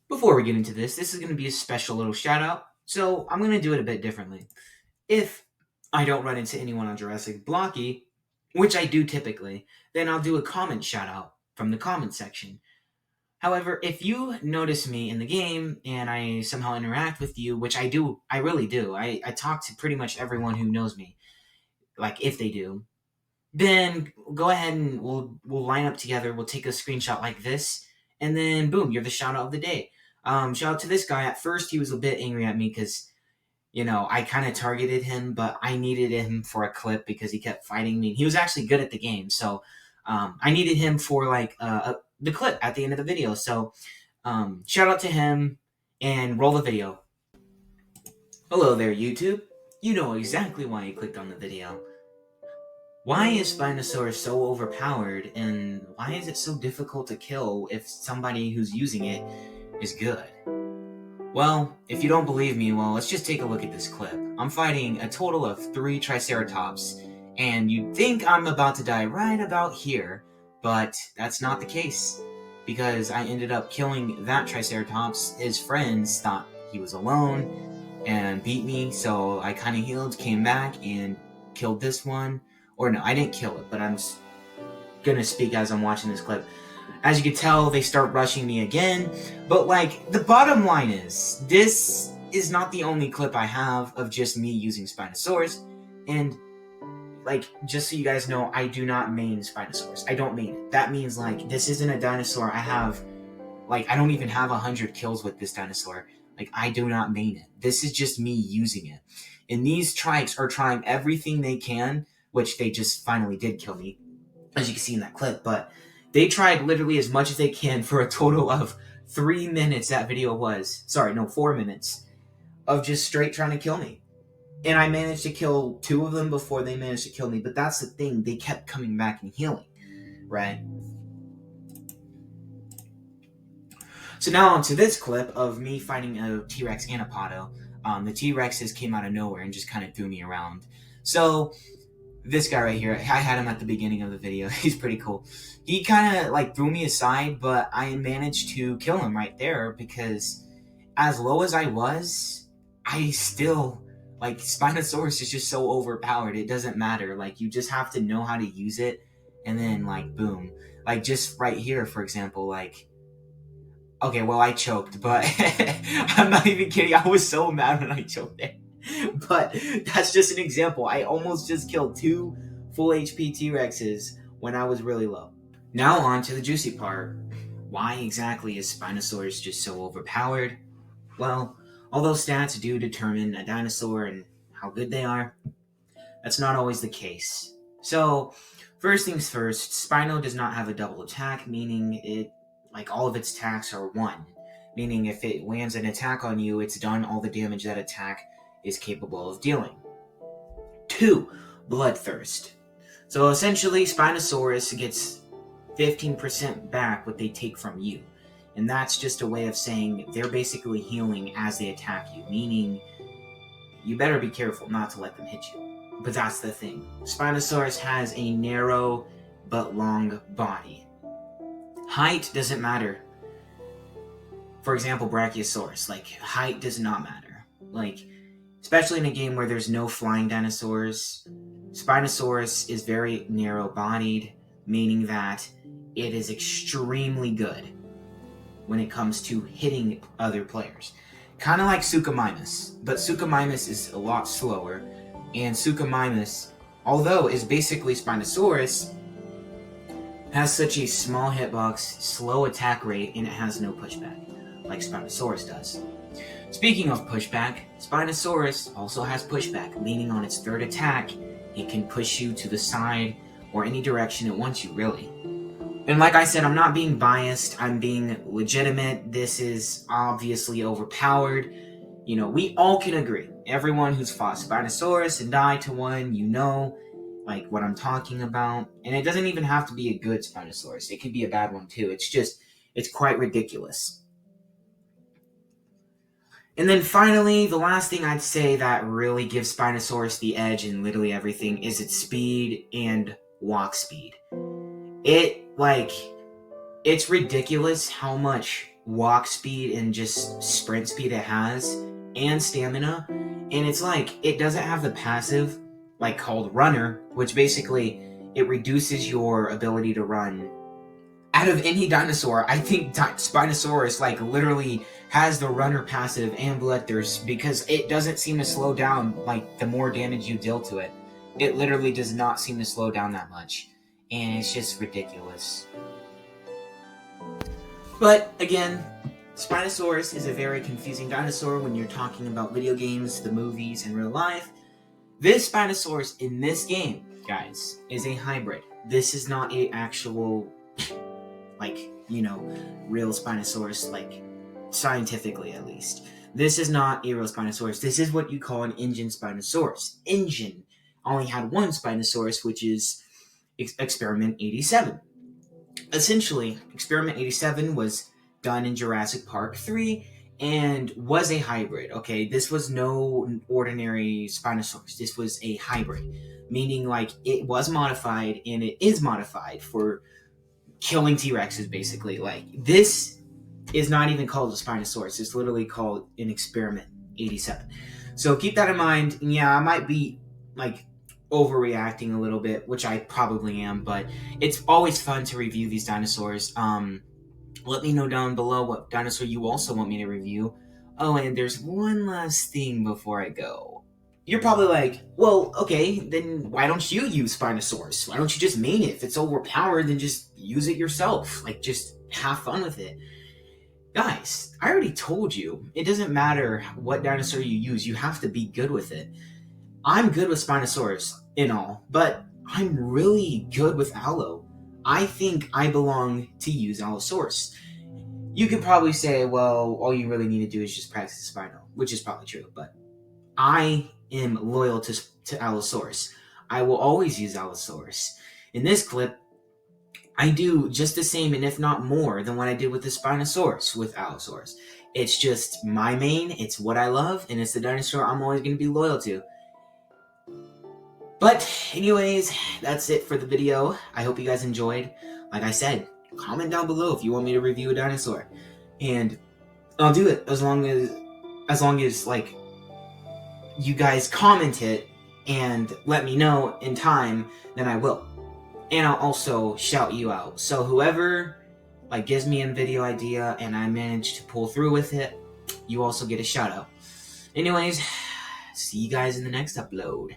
Before we get into this is going to be a special little shout out, so I'm going to do it a bit differently. If I don't run into anyone on Jurassic Blocky, which I do typically, then I'll do a comment shout out from the comment section. However, if you notice me in the game and I somehow interact with you, which I do, I really do, I talk to pretty much everyone who knows me, like if they do, then go ahead and we'll line up together. We'll take a screenshot like this, and then boom, you're the shout out of the day. Shout out to this guy. At first, he was a bit angry at me because I kind of targeted him, but I needed him for a clip because he kept fighting me. He was actually good at the game, so I needed him for the clip at the end of the video. So shout out to him and roll the video. Hello there, YouTube. You know exactly why you clicked on the video. Why is Spinosaurus so overpowered, and why is it so difficult to kill if somebody who's using it is good? Well, if you don't believe me, let's just take a look at this clip. I'm fighting a total of 3 Triceratops, and you'd think I'm about to die right about here, but that's not the case, because I ended up killing that Triceratops. His friends thought he was alone and beat me, so I kind of healed, came back, and killed this one. Or no, I didn't kill it, but I'm gonna speak as I'm watching this clip. As you can tell, they start rushing me again. But the bottom line is, this is not the only clip I have of just me using Spinosaurus. And just so you guys know, I do not main Spinosaurus. I don't main it. That means this isn't a dinosaur I have. I don't even have 100 kills with this dinosaur. I do not main it. This is just me using it. And these trikes are trying everything they can, which they just finally did kill me, as you can see in that clip, but they tried literally as much as they can for a total of 3 minutes. That video was, 4 minutes of just straight trying to kill me. And I managed to kill 2 of them before they managed to kill me, but that's the thing, they kept coming back and healing, right? So now onto this clip of me fighting a T-Rex and a Podo. The T-Rexes came out of nowhere and just kind of threw me around. So this guy right here, I had him at the beginning of the video. He's pretty cool. He kind of threw me aside, but I managed to kill him right there because as low as I was, I still, Spinosaurus is just so overpowered. It doesn't matter. You just have to know how to use it, and then, boom. Just right here, for example, okay, well, I choked, but I'm not even kidding. I was so mad when I choked there. But that's just an example. I almost just killed 2 full HP T-Rexes when I was really low. Now on to the juicy part. Why exactly is Spinosaurus just so overpowered? Well, although stats do determine a dinosaur and how good they are, that's not always the case. So, first things first, Spino does not have a double attack, meaning it, all of its attacks are 1. Meaning if it lands an attack on you, it's done all the damage that attack is capable of dealing. 2, bloodthirst. So essentially, Spinosaurus gets 15% back what they take from you. And that's just a way of saying they're basically healing as they attack you, meaning you better be careful not to let them hit you. But that's the thing. Spinosaurus has a narrow but long body. Height doesn't matter. For example, Brachiosaurus, height does not matter. Especially in a game where there's no flying dinosaurs, Spinosaurus is very narrow-bodied, meaning that it is extremely good when it comes to hitting other players. Kind of like Suchomimus, but Suchomimus is a lot slower, and Suchomimus, although is basically Spinosaurus, has such a small hitbox, slow attack rate, and it has no pushback, like Spinosaurus does. Speaking of pushback, Spinosaurus also has pushback, meaning on its 3rd attack, it can push you to the side or any direction it wants you, really. And like I said, I'm not being biased, I'm being legitimate. This is obviously overpowered. We all can agree. Everyone who's fought Spinosaurus and died to one, what I'm talking about. And it doesn't even have to be a good Spinosaurus. It could be a bad one too. It's quite ridiculous. And then finally, the last thing I'd say that really gives Spinosaurus the edge in literally everything is its speed and walk speed. It's ridiculous how much walk speed and just sprint speed it has, and stamina. And it's like, it doesn't have the passive, like, called runner, which basically, it reduces your ability to run. Out of any dinosaur, I think Spinosaurus, like, literally has the runner passive and bloodthirst, because it doesn't seem to slow down, like, the more damage you deal to it. It literally does not seem to slow down that much. And it's just ridiculous. But, again, Spinosaurus is a very confusing dinosaur when you're talking about video games, the movies, and real life. This Spinosaurus in this game, guys, is a hybrid. This is not a actual, like, you know, real Spinosaurus, like, scientifically at least. This is not a real Spinosaurus. This is what you call an engine Spinosaurus. Engine only had one Spinosaurus, which is Experiment 87. Essentially, Experiment 87 was done in Jurassic Park 3 and was a hybrid, okay? This was no ordinary Spinosaurus. This was a hybrid, meaning, like, it was modified, and it is modified for killing T-Rexes, basically. Like, this is not even called a Spinosaurus. It's literally called an Experiment 87. So keep that in mind. And yeah, I might be, like, overreacting a little bit, which I probably am, but it's always fun to review these dinosaurs. Let me know down below what dinosaur you also want me to review. Oh, and there's one last thing before I go. You're probably like, well, okay, then why don't you use Spinosaurus? Why don't you just main it? If it's overpowered, then just use it yourself. Like, just have fun with it. Guys, I already told you, it doesn't matter what dinosaur you use, you have to be good with it. I'm good with Spinosaurus and all, but I'm really good with Allo. I think I belong to use Allosaurus. You could probably say, well, all you really need to do is just practice Spino, which is probably true, but I am loyal to Allosaurus. I will always use Allosaurus. In this clip, I do just the same, and if not more, than what I did with the Spinosaurus with Allosaurus. It's just my main, it's what I love, and it's the dinosaur I'm always going to be loyal to. But anyways, that's it for the video. I hope you guys enjoyed. Like I said, comment down below if you want me to review a dinosaur, and I'll do it as long as like you guys comment it and let me know in time, then I will. And I'll also shout you out. So whoever like gives me a video idea and I manage to pull through with it, you also get a shout out. Anyways, see you guys in the next upload.